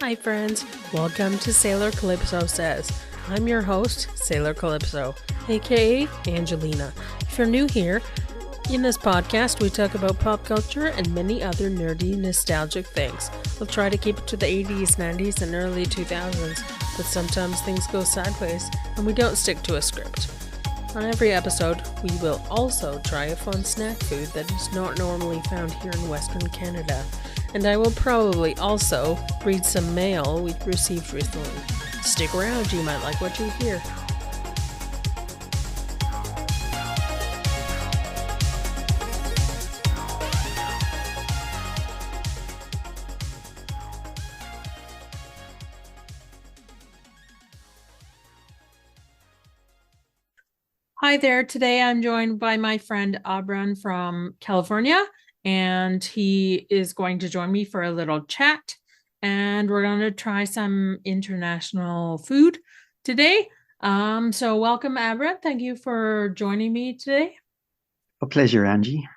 Hi friends, welcome to Sailor Calypso Says. I'm your host, Sailor Calypso, aka Angelina. If you're new here, in this podcast we talk about pop culture and many other nerdy, nostalgic things. We'll try to keep it to the 80s, 90s, and early 2000s, but sometimes things go sideways and we don't stick to a script. On every episode, we will also try a fun snack food that is not normally found here in Western Canada. And I will probably also read some mail we've received recently. Stick around, you might like what you hear. Hi there. Today I'm joined by my friend Abran from California, and he is going to join me for a little chat. And we're going to try some international food today. So welcome, Abran. Thank you for joining me today. A pleasure, Angie.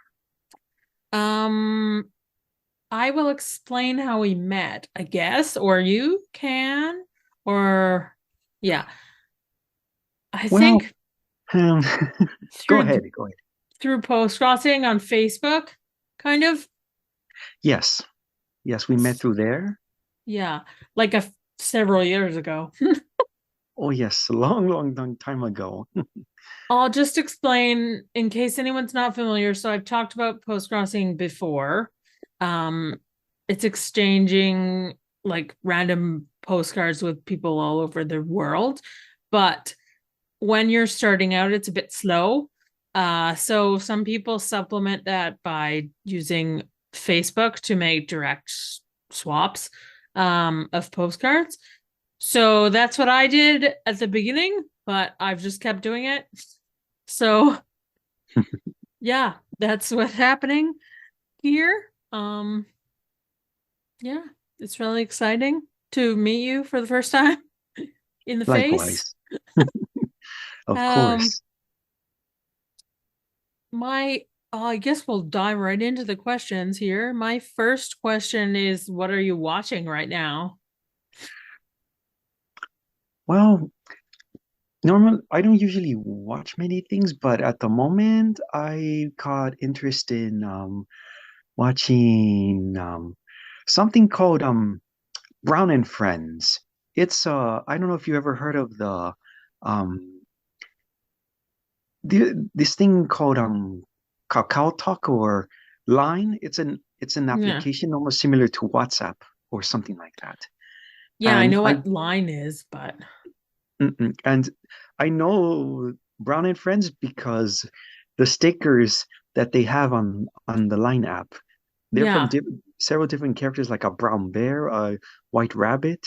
I will explain how we met, I guess, or you can, or yeah. I Well, think um, go through ahead. Go ahead. through Postcrossing on Facebook, kind of. Yes, yes, we met through there. Yeah, like several years ago. Oh, yes, a long, long, long time ago. I'll just explain in case anyone's not familiar. So I've talked about postcrossing before. Um, it's exchanging like random postcards with people all over the world. But when you're starting out, it's a bit slow. So some people supplement that by using Facebook to make direct swaps of postcards. So that's what I did at the beginning, but I've just kept doing it. So yeah, that's what's happening here. Yeah, it's really exciting to meet you for the first time in the face. Likewise, of Um, course. my I guess we'll dive right into the questions here. My first question is, what are you watching right now? Well, normal, I don't usually watch many things, but at the moment, I caught interest in watching something called Brown and Friends. It's I don't know if you ever heard of um this thing called Kakao Talk or Line. It's an Yeah. application almost similar to WhatsApp or something like that. Yeah, I And know what line is, but and I know Brown and Friends because the stickers that they have on the Line app, they're from yeah. several different characters like a brown bear, a white rabbit,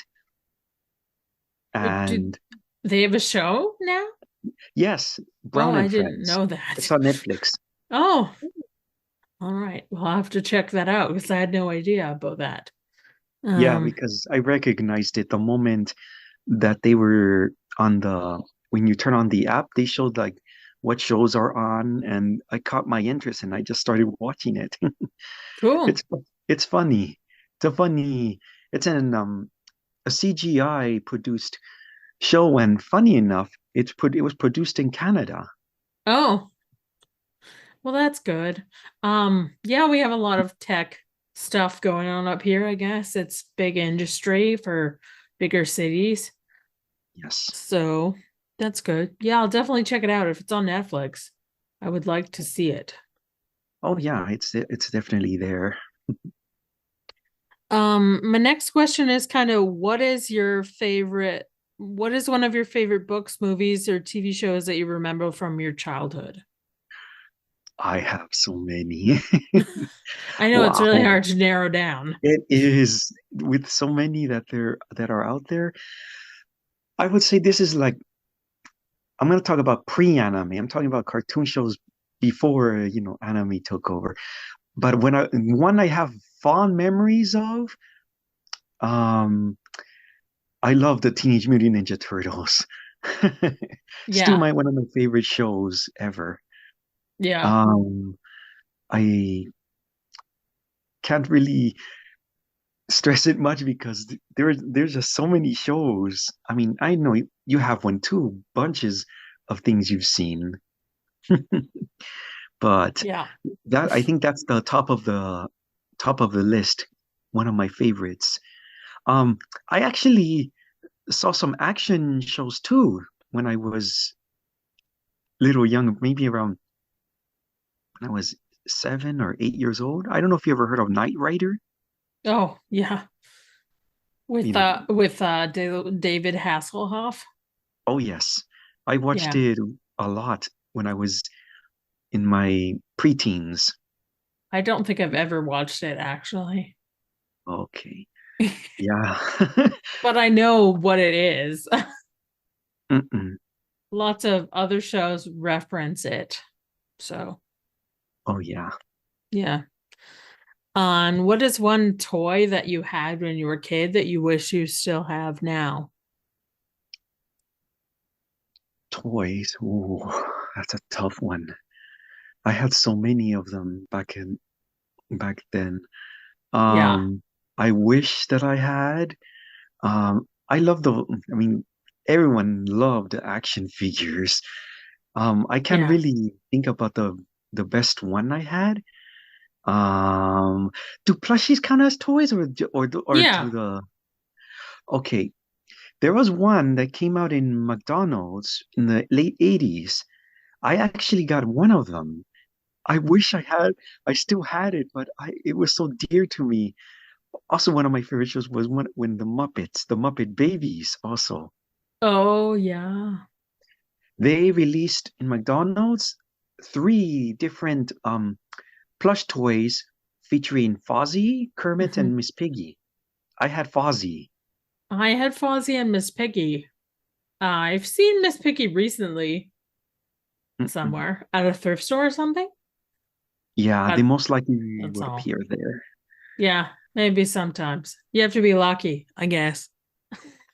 Do and they have a show now? yes, Oh, Brown I and didn't Friends. know It's that. on Netflix. Oh, all right. Well, I'll have to check that out because I had no idea about that. Yeah, Um, because I recognized it the moment that they were on the when you turn on the app, they showed like what shows are on, and I caught my interest and I just started watching it. cool. It's it's funny. It's a funny. It's a CGI produced show, and funny enough, it was produced in Canada. Oh, well, that's good. Yeah, we have a lot of tech stuff going on up here, I guess. It's big industry for bigger cities. Yes. So that's good. Yeah, I'll definitely check it out if it's on Netflix. I would like to see it. Oh yeah, it's definitely there. My next question is kind of what is one of your favorite books, movies, or TV shows that you remember from your childhood? I have so many. I know it's really Wow. hard to narrow down. It is with so many that are out there. I would say this is like I'm going to talk about pre-anime. I'm talking about cartoon shows before, anime took over. But one I have fond memories of, um, I love the Teenage Mutant Ninja Turtles. Still Yeah. my one of my favorite shows ever. Yeah. Um, I can't really stress it much because there's just so many shows. I mean, I know you have one too, bunches of things you've seen. But Yeah. that I think that's the top of the list. One of my favorites. Um, I actually saw some action shows too when I was little young, maybe around when I was 7 or 8 years old. I don't know if you ever heard of Knight Rider. Oh, yeah. You know, With David Hasselhoff. oh yes, I watched Yeah. it a lot when I was in my preteens. I don't think I've ever watched it actually. Okay, yeah. But I know what it is. Mm-mm. Lots of other shows reference it. So, Oh yeah, yeah. What is one toy that you had when you were a kid that you wish you still have now? toys. Ooh, that's a tough one. I had so many of them back then. Yeah. Um, I wish that I had. I love the. I mean, everyone loved the action figures. I can't Yeah. really think about the best one I had. Um, do plushies count as toys or Yeah. to the? Okay, there was one that came out in McDonald's in the late 80s. I actually got one of them. I still had it, but it was so dear to me. Also, one of my favorite shows was when the Muppet Babies, also. Oh, yeah. They released in McDonald's three different plush toys featuring Fozzie, Kermit, Mhm. and Miss Piggy. I had Fozzie. I had Fozzie and Miss Piggy. I've seen Miss Piggy recently Mm-mm. somewhere at a thrift store or something, Yeah, they but most likely that's would all. appear there. Yeah, maybe sometimes. You have to be lucky, I guess.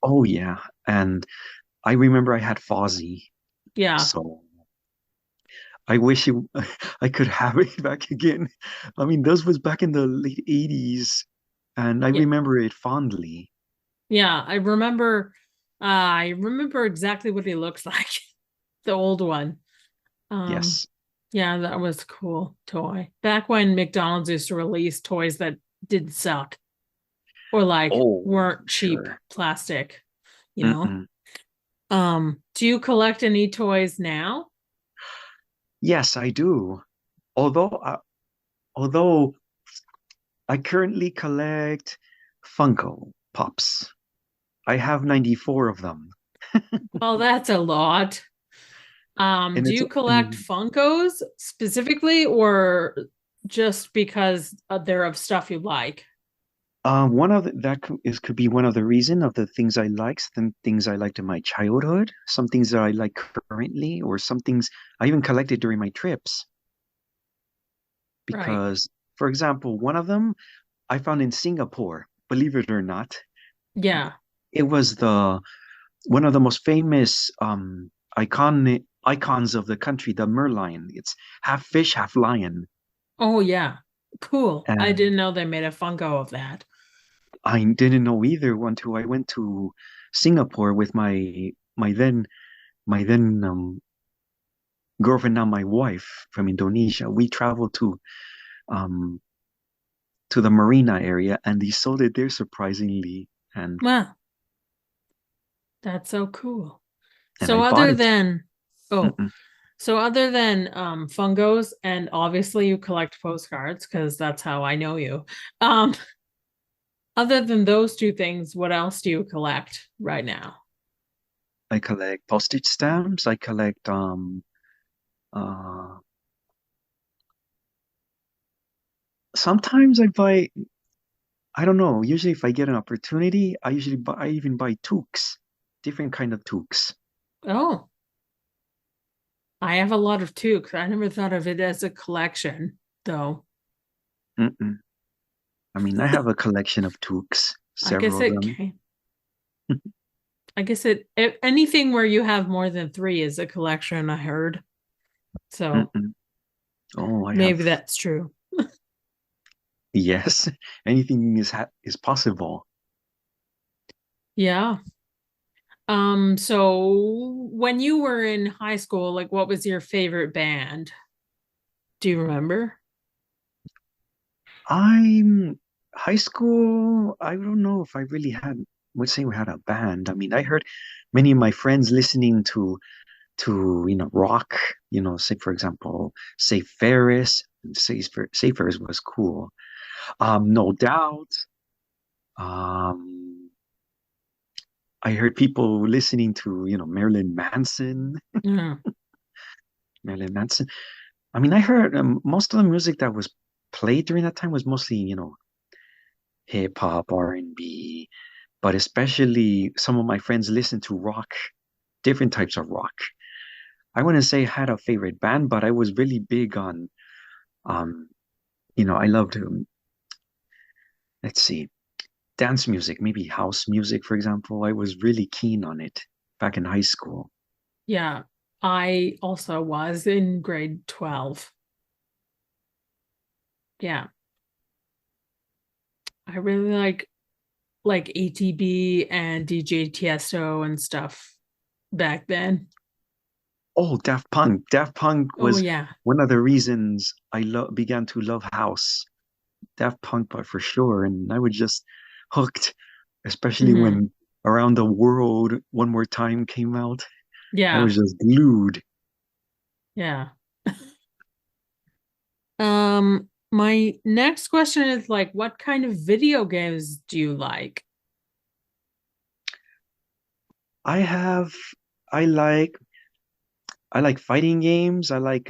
Oh yeah, and I remember I had Fozzie, Yeah. so I wish I could have it back again. I mean, those was back in the late 80s, and I Yeah. remember it fondly. Yeah, I remember exactly what he looks like. The old one. Um, Yes. yeah, that was a cool toy. Back when McDonald's used to release toys that did suck or like Oh, weren't cheap sure. plastic, you know. Mm-mm. Do you collect any toys now? Yes, I do. Although I currently collect Funko Pops. I have 94 of them. Well, that's a lot. And Do it's you collect and Funkos specifically or just because they're of stuff you like? one of the, that could be one of the reason of the things I like, some things I liked in my childhood, some things that I like currently, or some things I even collected during my trips. Right. Because, for example, one of them I found in Singapore, believe it or not. Yeah. It was the one of the most famous icons of the country, the merlion. It's half fish, half lion. Oh, yeah. Cool. I And didn't know they made a Funko of that. I didn't know either until I went to Singapore with my then girlfriend, now my wife from Indonesia. We traveled um to the marina area and they sold it there surprisingly. And Wow, that's so cool. I So bought other it. than oh, Mm-mm. so other than Fungos, and obviously you collect postcards because that's how I know you. Um, other than those two things, what else do you collect right now? I collect postage stamps. I collect uh sometimes I don't know, usually if I get an opportunity, I even buy toques, different kind of toques. Oh, I have a lot of toques. I never thought of it as a collection, though. Mm-mm. I mean, I have a collection of toques, I guess several of it them. can. I guess anything where you have more than three is a collection, I heard. So Mm-mm. Oh, I have, maybe that's true. Yes, anything is possible. Yeah. So when you were in high school, like what was your favorite band? Do you remember? I'm high school. I don't know if I really had would say we had a band. I mean, I heard many of my friends listening to rock. Say for example, say Ferris. Say Ferris was cool. No Doubt. Um, I heard people listening to Marilyn Manson. Yeah. Marilyn Manson. I mean, I heard most of the music that was played during that time was mostly hip hop, R&B, but especially some of my friends listened to rock, different types of rock. I wouldn't say I had a favorite band, but I was really big on, um, I loved, let's see, dance music, maybe house music, for example. I was really keen on it back in high school. Yeah. I also was in grade 12. Yeah. I really like ATB and DJ Tiesto and stuff back then. Oh, Daft Punk. Daft Punk Oh was yeah. one of the reasons began to love house. Daft Punk, but for sure. And I was just hooked, especially Hmm. when Around the World One More Time came out. I Yeah. was just glued. Yeah. My next question is like, what kind of video games do you like? I have, I like, I like fighting games. I like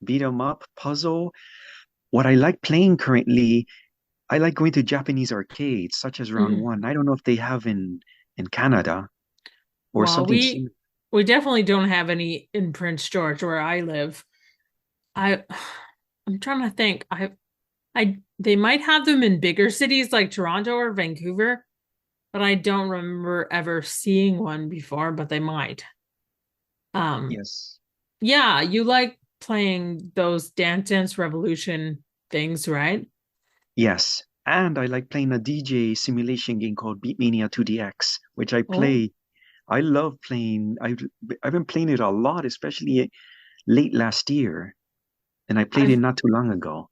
beat 'em up, puzzle. What I like playing currently, I like going to Japanese arcades, such as Round Mhm. One. I don't know if they have in Canada or Well, something we similar. we definitely don't have any in Prince George where I live. I I'm trying to think. I they might have them in bigger cities like Toronto or Vancouver, but I don't remember ever seeing one before, but they might. Um, Yes. yeah, you like playing those Dance Dance Revolution things, right? Yes. And I like playing a DJ simulation game called Beatmania 2DX, which I Oh, play. I love playing. I've been playing it a lot, especially late last year, and I played it I've not too long ago.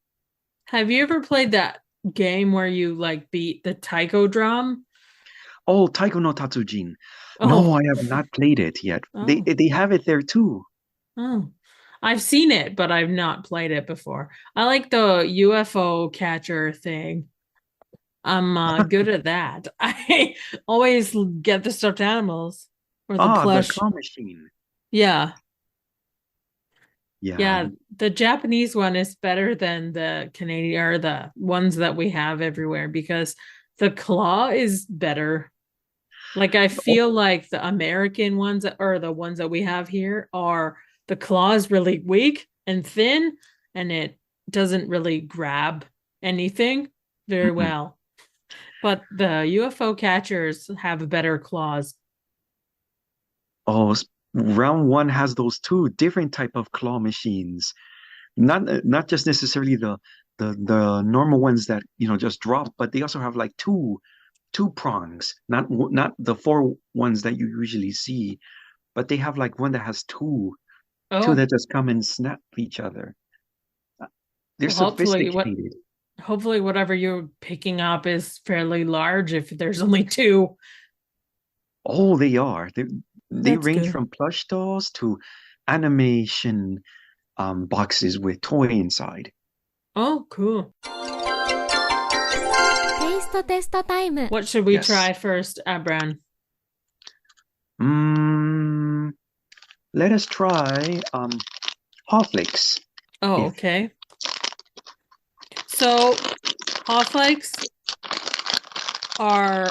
have you ever played that game where you like beat the taiko drum? Oh, Taiko no Tatsujin. No, Oh, I have not played it yet. They oh, they have it there too. oh. I've seen it, but I've not played it before. I like the UFO catcher thing. I'm good at that. I always get the stuffed animals or the Ah, the plush. claw machine. Yeah. Yeah. Yeah. The Japanese one is better than the Canadian or the ones that we have everywhere because the claw is better. Like I Oh, feel like the American ones or the ones that we have here are the claw is really weak and thin and it doesn't really grab anything very mm-mm. well. But the UFO catchers have better claws. Oh, round one has those two different type of claw machines. Not just necessarily the normal ones that just drop, but they also have like two prongs, not the four ones that you usually see, but they have like one that has two Oh, that just come and snap each other. They're well, sophisticated. hopefully whatever you're picking up is fairly large if there's only two. Oh, they are. They That's range good. from plush dolls to animation boxes with toy inside. Oh, cool. テイストテストタイム。What should we Yes. try first, Abran? Mm, let us try Haw Flakes. Oh, If okay. So, Haw Flakes are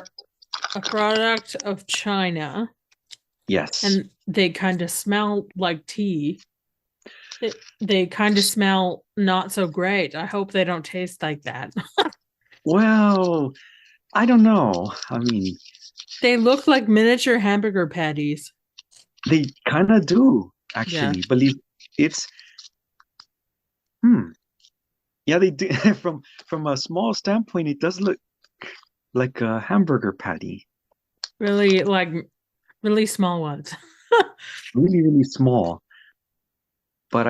a product of China yes. and they kind of smell like tea. They kind of smell not so great. I hope they don't taste like that. Well, I don't know. I mean, They look like miniature hamburger patties. they kind of do Yeah. actually. Believe it's hmm. Yeah, they do. From a small standpoint, it does look like a hamburger patty. Really, like really small ones. Really, really small. But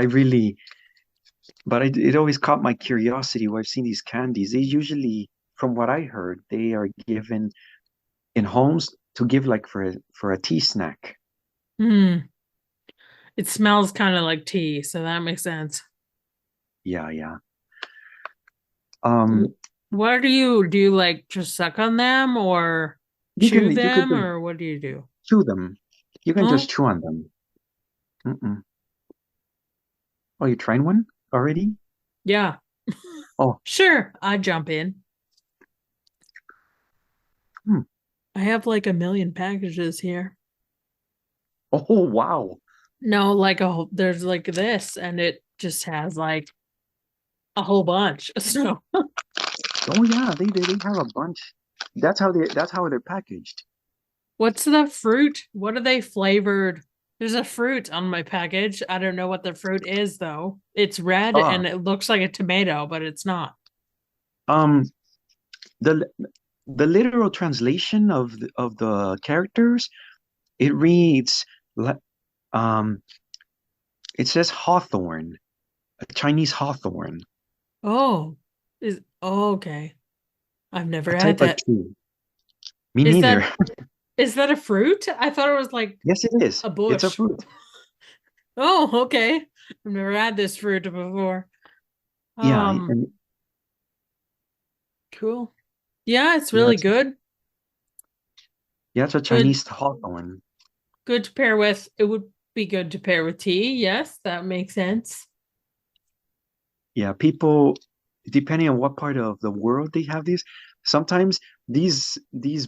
it always caught my curiosity where I've seen these candies. They usually, from what I heard, they are given in homes to give like for a tea snack. Hmm. It smells kind of like tea, so that makes sense. Yeah, yeah. Um, What do you like just suck on them or chew you could them just or what do you do? chew them. You can Oh, just chew on them. Mm-mm. Oh, you tried one already? yeah. Oh, Sure, I jump in. hmm. I have like a million packages here. Oh, wow. No, like there's like this and it just has like a whole bunch. So, Oh, yeah. They have a bunch. That's how they're packaged. what's the fruit? What are they flavored? There's a fruit on my package. I don't know what the fruit is though. It's red Ah, and it looks like a tomato, but it's not. um, the the literal translation of the characters, it reads le- um it says hawthorn, a Chinese hawthorn, Oh, okay. I've never a had type of that. tree. Me Is neither. that is that a fruit? I thought it was like Yes, it is. a It's a bush. fruit. Oh, okay. I've never had this fruit before. Yeah, Um, and cool. Yeah, it's yeah, really good. it's a Good, Chinese hawthorn. good to pair with. It would be good to pair with tea. Yes, that makes sense. Yeah, people, depending on what part of the world they have these, sometimes these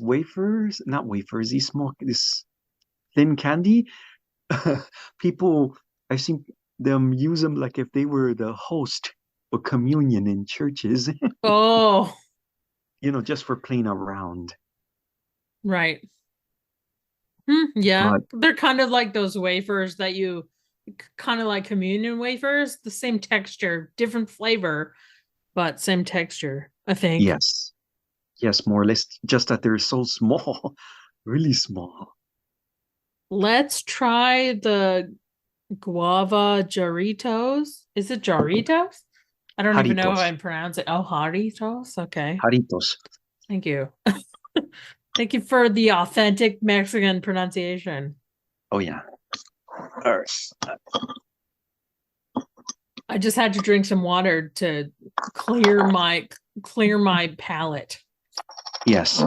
wafers, not wafers, this thin candy, people, I've seen them use them like if they were the host of communion in churches, Oh, just for playing around. right. Yeah, But they're kind of like those wafers that you kind of like communion wafers, the same texture, different flavor, but same texture, I think. yes, yes, more or less, just that they're so small, really small. Let's try the Guava Jarritos. Is it Jarritos? I don't even know how Jarritos, I pronounce it. Oh, Jarritos. Okay. Jarritos. Thank you. Thank you for the authentic Mexican pronunciation. Oh yeah. All right. I just had to drink some water to clear my palate. Yes.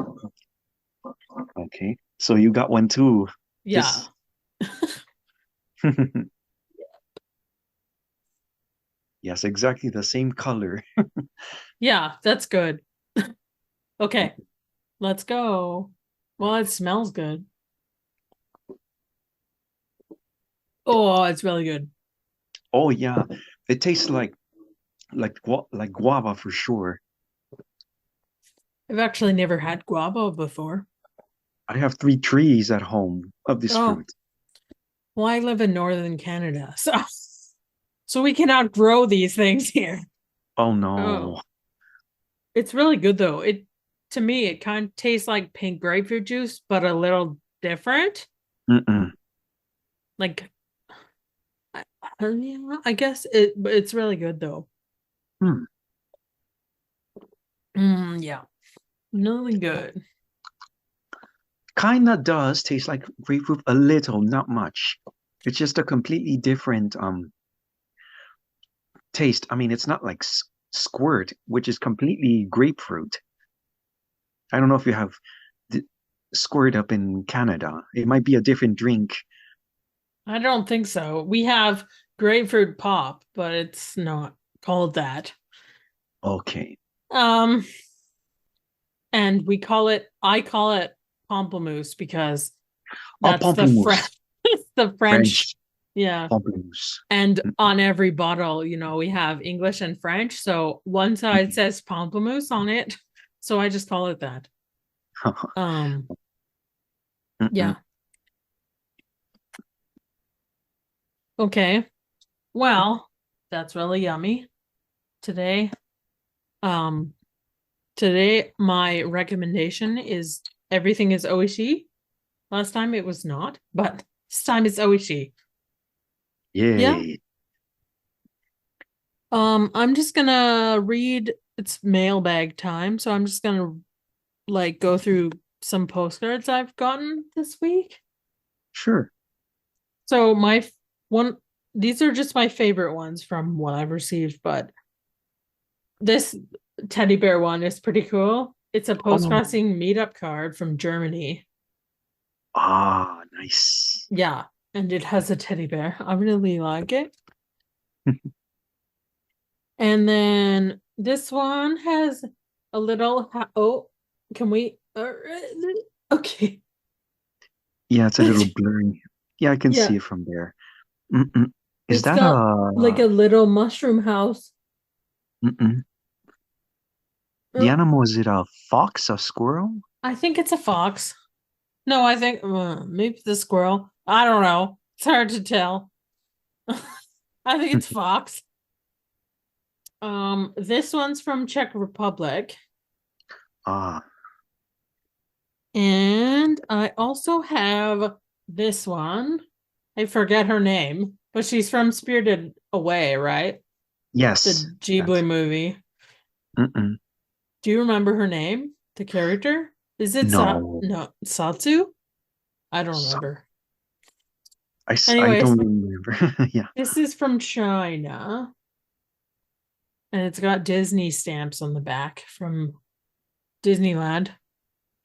Okay. So you got one too. Yeah. This Yes, exactly the same color. Yeah, that's good. Okay, let's go. Well, it smells good. Oh, it's really good. Oh yeah. It tastes like guava for sure. I've actually never had guava before. I have 3 trees at home of this Oh, fruit. well, I live in northern Canada, so we cannot grow these things here. Oh Oh, no. it's really good though. It to me it kind of tastes like pink grapefruit juice, but a little different. Mm-mm. Like, yeah, I guess it's really good though. Hmm. Yeah, really good. Kinda does taste like grapefruit a little, not much. It's just a completely different taste. I mean, it's not like squirt, which is completely grapefruit. I don't know if you have the squirt up in Canada. It might be a different drink. I don't think so. We have grapefruit pop, but it's not called that. Okay. Um, and I call it pamplemousse because Oh, that's the French, pamplemousse. the French, French yeah. pamplemousse. And Mm. on every bottle, we have English and French. So one side says pamplemousse on it. So I just call it that. Um, Mm-mm. yeah. Okay. Well, that's really yummy today. Today my recommendation is everything is oishi. Last time it was not, but this time it's oishi. Yay. Yeah. I'm just gonna read. It's mailbag time, so I'm just gonna like go through some postcards I've gotten this week. Sure. So these are just my favorite ones from what I've received, but this teddy bear one is pretty cool. It's a Postcrossing meetup card from Germany. Ah, nice. Yeah, and it has a teddy bear. I really like it. And then this one has a little can we okay. Yeah, it's a little blurry. Yeah, I can see it from there. Is it's that got like a little mushroom house? The animal, is it a fox, a squirrel? I think it's a fox. No, I think maybe the squirrel. I don't know. It's hard to tell. I think it's fox. This one's from Czech Republic. And I also have this one. I forget her name, but she's from Spirited Away, right? Yes. The Ghibli movie. Do you remember her name? The character? Is it no Satsu? I don't remember. I don't remember. Yeah. This is from China. And it's got Disney stamps on the back from Disneyland.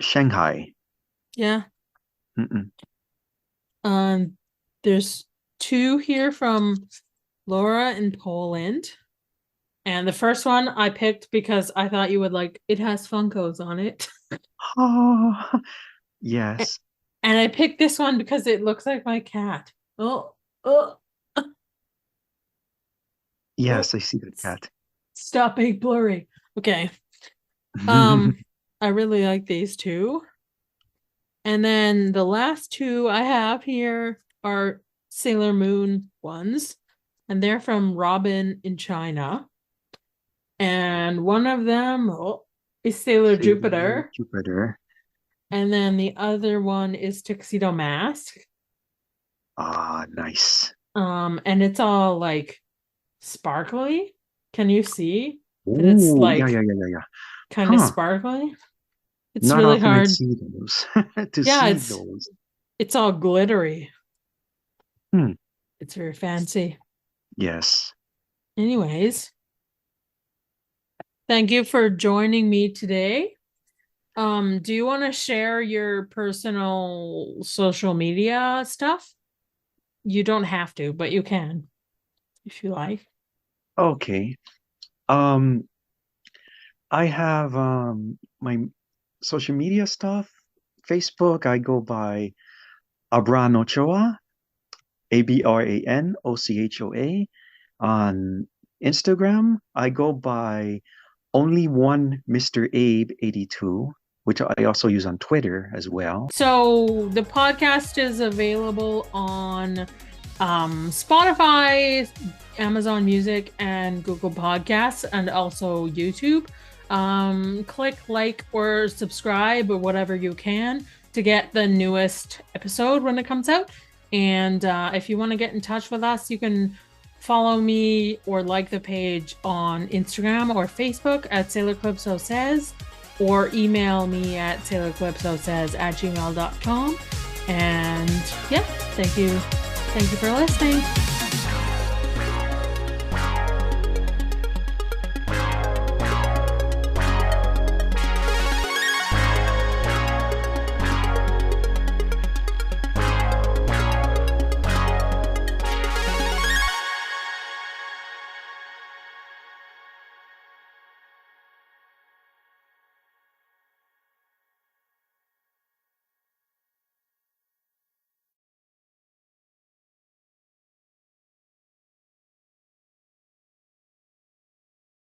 Shanghai. Yeah. There's two here from Laura in Poland. And the first one I picked because I thought you would like it has Funkos on it. Oh, yes. And I picked this one because it looks like my cat. Yes, I see the cat. Stop being blurry. Okay. I really like these two. And then the last two I have here are Sailor Moon ones. And they're from Robin in China. And one of them is Sailor Jupiter. And then the other one is Tuxedo Mask. Ah, nice. And it's all like sparkly. Can you see? Ooh, it's like yeah. kind of sparkly. It's not really often hard to see those. It's all glittery. It's very fancy. Yes. Anyways, thank you for joining me today. Do you want to share your personal social media stuff? You don't have to, but you can if you like. Okay. I have my social media stuff. Facebook, I go by Abran Ochoa, ABRANOCHOA. On Instagram, I go by only one Mr. Abe 82, which I also use on Twitter as well. So the podcast is available on Spotify, Amazon Music, and Google Podcasts, and also YouTube. Click like or subscribe or whatever you can to get the newest episode when it comes out. And if you want to get in touch with us, you can follow me or like the page on Instagram or Facebook at Sailor Calypso Says, or email me at sailorcalypsosays@gmail.com. And yeah, thank you for listening.